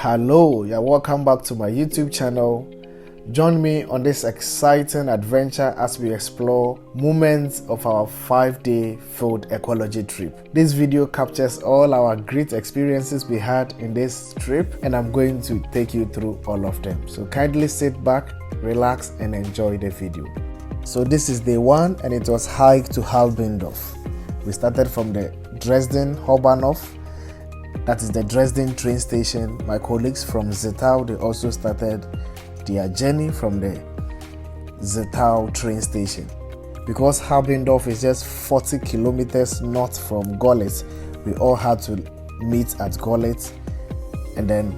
Hello, you're welcome back to my YouTube channel. Join me on this exciting adventure as we explore moments of our 5-day field ecology trip. This video captures all our great experiences we had in this trip, and I'm going to take you through all of them. So kindly sit back, relax, and enjoy the video. So this is day 1, and it was hike to Halbendorf. We started from the Dresden Hauptbahnhof. That is the Dresden train station. My colleagues from Zittau, they also started their journey from the Zittau train station. Because Halbendorf is just 40 kilometers north from Görlitz, we all had to meet at Görlitz and then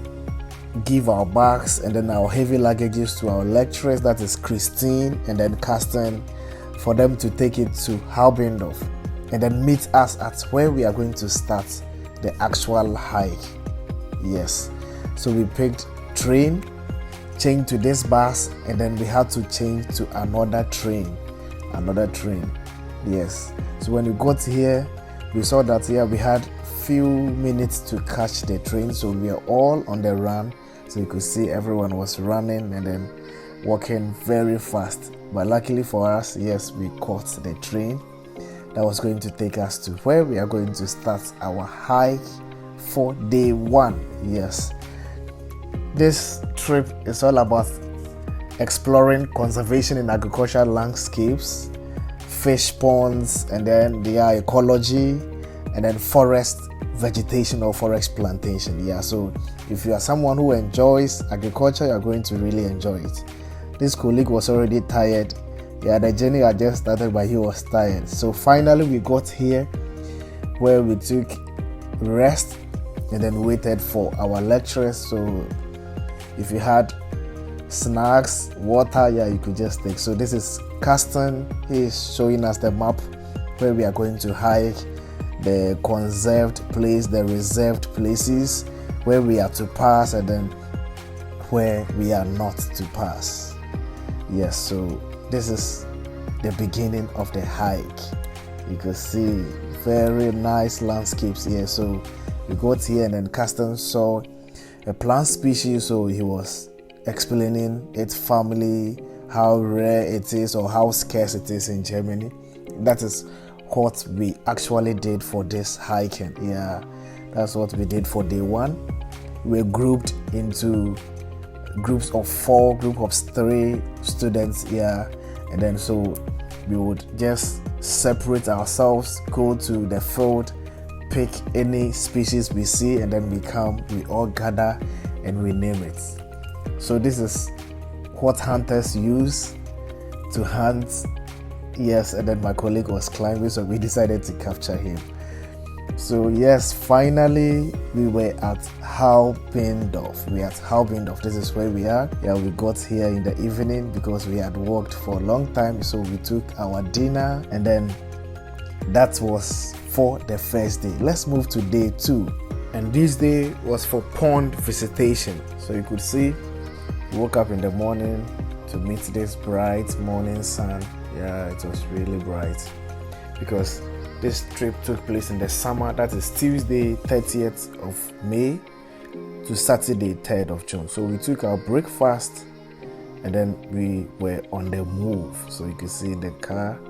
give our bags and then our heavy luggages to our lecturers, that is Christine and then Carsten, for them to take it to Halbendorf and then meet us at where we are going to start the actual hike. Yes, so we picked train, changed to this bus, and then we had to change to another train. Yes, so when we got here, we saw that here we had few minutes to catch the train, so we are all on the run. So you could see everyone was running and then walking very fast, but luckily for us, yes, we caught the train that was going to take us to where we are going to start our hike for day 1. Yes, this trip is all about exploring conservation in agricultural landscapes, fish ponds, and then the ecology, and then forest vegetation or forest plantation. Yeah, so if you are someone who enjoys agriculture, you are going to really enjoy it. This colleague was already tired. Yeah, the journey had just started, but he was tired. So finally we got here where we took rest and then waited for our lecturers. So if you had snacks, water, yeah, you could just take. So this is Carsten. He is showing us the map where we are going to hike, the conserved place, the reserved places, where we are to pass, and then where we are not to pass. Yes, so this is the beginning of the hike. You can see very nice landscapes here. So we got here and then Carsten saw a plant species, so he was explaining its family, how rare it is or how scarce it is in Germany. That is what we actually did for this hiking. Yeah, that's what we did for day 1. We were grouped into groups of 4, group of 3 students here, and then so we would just separate ourselves, go to the field, pick any species we see, and then we all gather and we name it. So this is what hunters use to hunt. Yes, and then my colleague was climbing, so we decided to capture him. So yes, finally we were at Halbendorf. This is where we are. Yeah, we got here in the evening because we had walked for a long time. So we took our dinner, and then that was for the first day. Let's move to day 2. And this day was for pond visitation. So you could see, we woke up in the morning to meet this bright morning sun. Yeah, it was really bright because this trip took place in the summer. That is Tuesday 30th of May to Saturday 3rd of June. So we took our breakfast and then we were on the move. So you can see the car.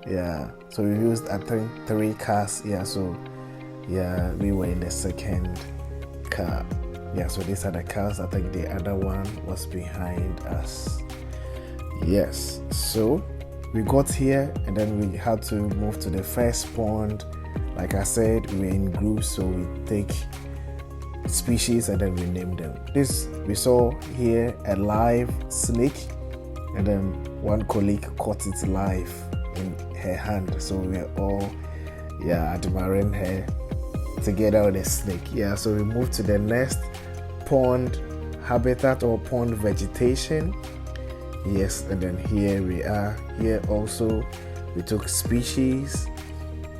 Yeah, so we used I think 3 cars. Yeah, so yeah, we were in the second car. Yeah, so these are the cars. I think the other one was behind us. Yes, so we got here and then we had to move to the first pond. Like I said, we were in groups, so we take species and then we name them. This we saw here a live snake, and then one colleague caught it live in her hand. So we were all admiring her together with the snake. Yeah, so we moved to the next pond habitat or pond vegetation. Yes, and then here we are. Here also we took species,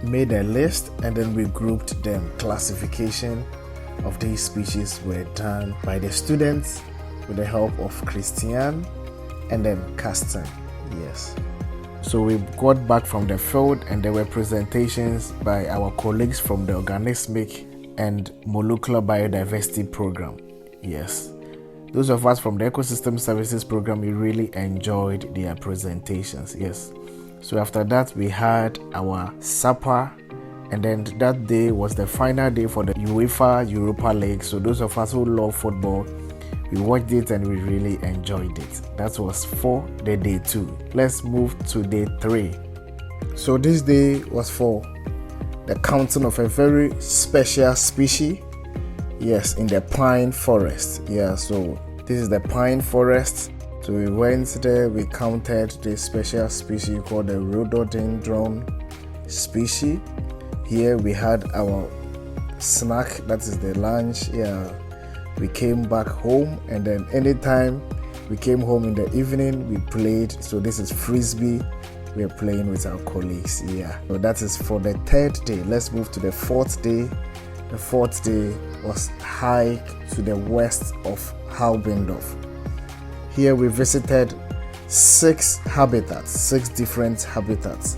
made a list, and then we grouped them. Classification of these species were done by the students with the help of Christian and then Carsten. Yes, so we got back from the field and there were presentations by our colleagues from the organismic and molecular biodiversity program. Yes. Those of us from the Ecosystem Services Program, we really enjoyed their presentations. Yes. So after that, we had our supper, and then that day was the final day for the UEFA Europa League. So those of us who love football, we watched it and we really enjoyed it. That was for the day 2. Let's move to day 3. So this day was for the counting of a very special species. Yes, in the pine forest. Yeah, so this is the pine forest. So we went there, we counted the special species called the rhododendron species. Here we had our snack, that is the lunch. Yeah, we came back home, and then anytime we came home in the evening, we played. So this is frisbee. We are playing with our colleagues. Yeah, so that is for the 3rd day. Let's move to the 4th day. The 4th day was hike to the west of Haubendorf. Here we visited 6 different habitats.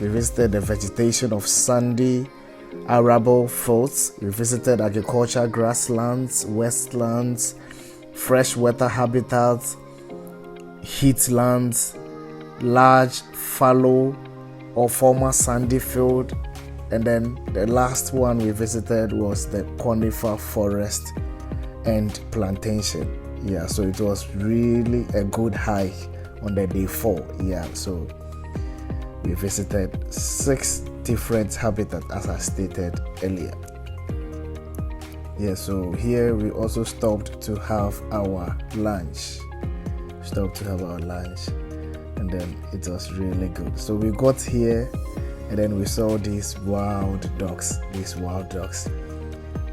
We visited the vegetation of sandy arable fields. We visited agricultural grasslands, wastelands, freshwater habitats, heathlands, large fallow or former sandy field. And then the last one we visited was the conifer forest and plantation. Yeah, so it was really a good hike on the day 4. Yeah, so we visited 6 different habitats as I stated earlier. Yeah, so here we also stopped to have our lunch. And then it was really good. So we got here, and then we saw these wild dogs.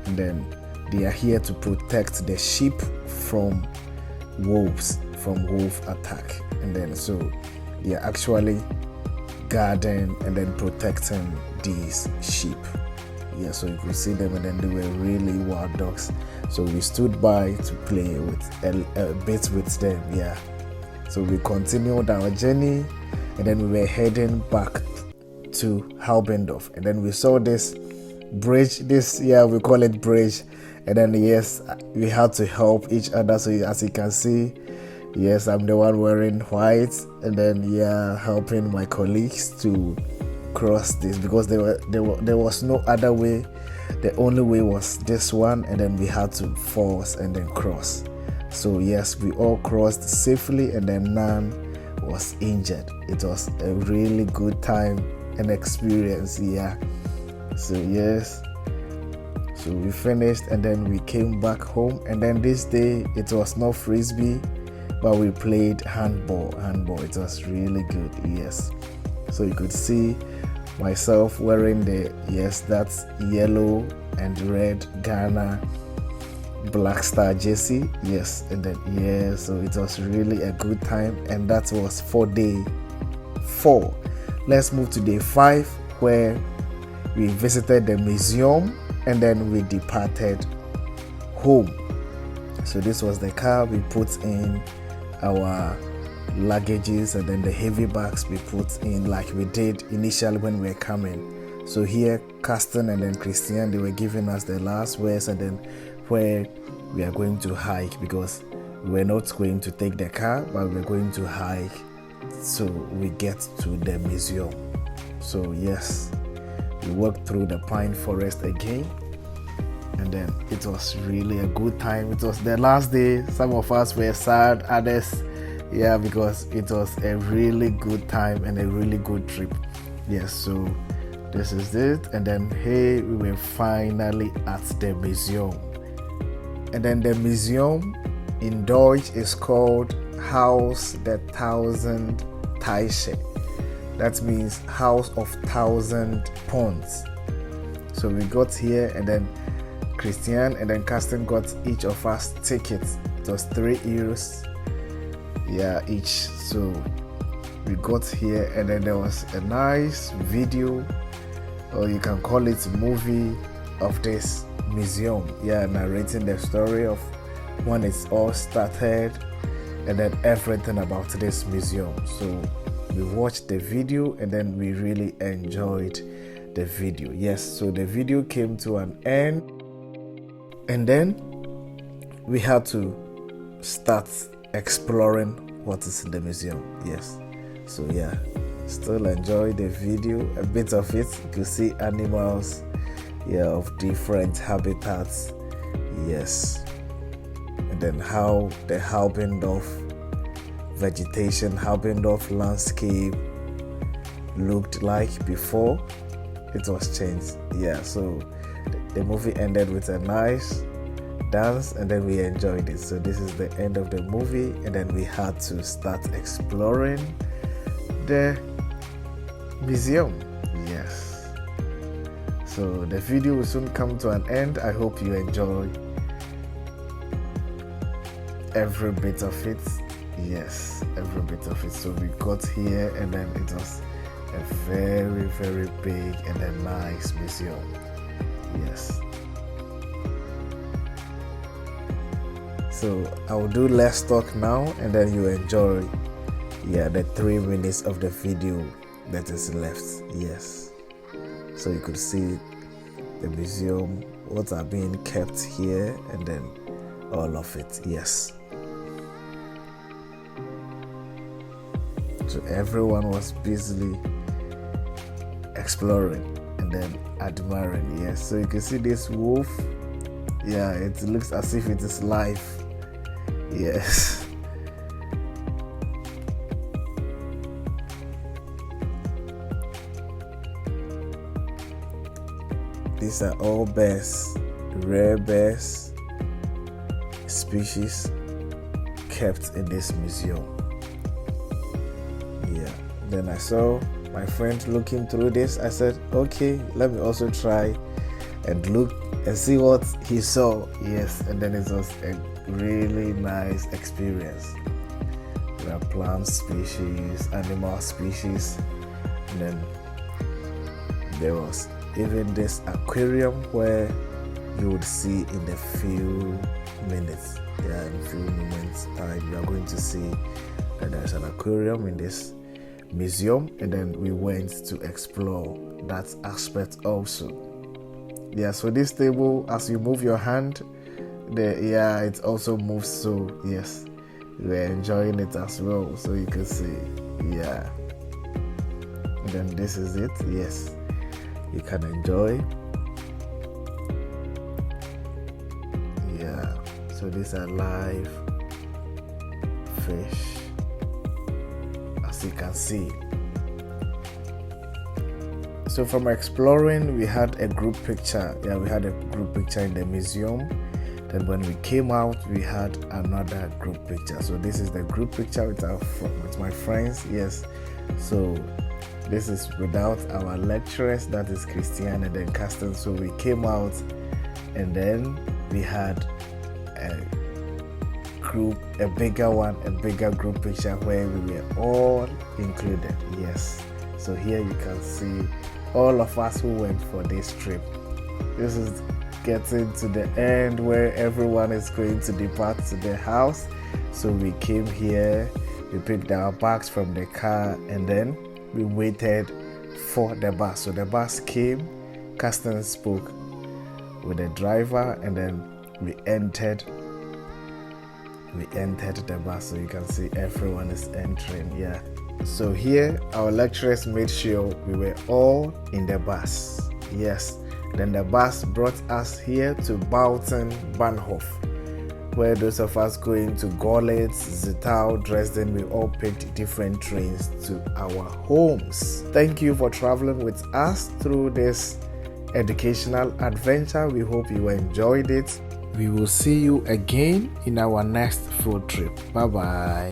And then they are here to protect the sheep from wolf attack. And then so they are actually guarding and then protecting these sheep. Yeah, so you could see them, and then they were really wild dogs. So we stood by to play with a bit with them. Yeah. So we continued our journey, and then we were heading back to Haubendorf, and then we saw this bridge. We call it bridge. And then yes, we had to help each other. So as you can see, yes, I'm the one wearing white, and then helping my colleagues to cross this, because there was no other way. The only way was this one, and then we had to force and then cross. So yes, we all crossed safely, and then none was injured. It was a really good time and experience. Yeah. So yes, so we finished, and then we came back home. And then this day it was not frisbee, but we played handball. It was really good. Yes. So you could see myself wearing that's yellow and red Ghana Black Star jersey. Yes. And then so it was really a good time, and that was for day 4. Let's move to day 5, where we visited the museum, and then we departed home. So this was the car. We put in our luggages, and then the heavy bags we put in like we did initially when we were coming. So here Carsten and then Christian, they were giving us the last words, and then where we are going to hike, because we were not going to take the car, but we were going to hike so we get to the museum. So yes, we walked through the pine forest again, and then it was really a good time. It was the last day. Some of us were sad, others because it was a really good time and a really good trip. Yes, so this is it. And then we were finally at the museum. And then the museum in Deutsch is called Haus der Tausend Teiche. That means House of 1,000 Ponds. So we got here, and then Christian and then Carsten got each of us tickets. It was 3 euros each. So we got here, and then there was a nice video, or you can call it movie, of this museum, narrating the story of when it's all started, and then everything about this museum. So we watched the video, and then we really enjoyed the video. Yes, so the video came to an end, and then we had to start exploring what is in the museum. Yes, so yeah, still enjoy the video, a bit of it. You can see animals, yeah, of different habitats. Yes, and then how the Halbendorf vegetation, Halbendorf landscape looked like before it was changed. Yeah, so the movie ended with a nice dance, and then we enjoyed it. So this is the end of the movie, and then we had to start exploring the museum. Yes, so the video will soon come to an end. I hope you enjoy every bit of it. Yes, every bit of it. So we got here, and then it was a very, very big and a nice museum. Yes, so I will do less talk now, and then you enjoy, yeah, the 3 minutes of the video that is left. Yes, so you could see the museum, what are being kept here, and then all of it. Yes, so everyone was busily exploring and then admiring. Yes, so you can see this wolf. Yeah, it looks as if it is live. Yes, these are all bears, rare bears species kept in this museum. Yeah, then I saw my friend looking through this. I said, okay, let me also try and look and see what he saw. Yes, and then it was a really nice experience. There are plant species, animal species, and then there was even this aquarium where you would see in a few minutes, yeah, in a few moments time, you are going to see that there's an aquarium in this museum, and then we went to explore that aspect also. Yeah, so this table, as you move your hand, it also moves. So yes, we're enjoying it as well. So you can see, yeah. And then this is it. Yes, you can enjoy. Yeah, so these are live fish, as you can see. So from exploring, we had a group picture. Yeah, we had a group picture in the museum. Then when we came out, we had another group picture. So this is the group picture with my friends. Yes, so this is without our lecturers, that is Christian and then Caston. So we came out, and then we had a bigger group picture where we were all included. Yes, so here you can see all of us who went for this trip. This is getting to the end where everyone is going to depart to their house. So we came here, we picked our bags from the car, and then we waited for the bus. So the bus came, Caston spoke with the driver, and then we entered the bus. So you can see everyone is entering. Yeah, so here our lecturers made sure we were all in the bus. Yes, then the bus brought us here to Bauten Bahnhof, where those of us going to Görlitz, Zittau, Dresden, we all picked different trains to our homes. Thank you for traveling with us through this educational adventure. We hope you enjoyed it. We will see you again in our next field trip. Bye bye.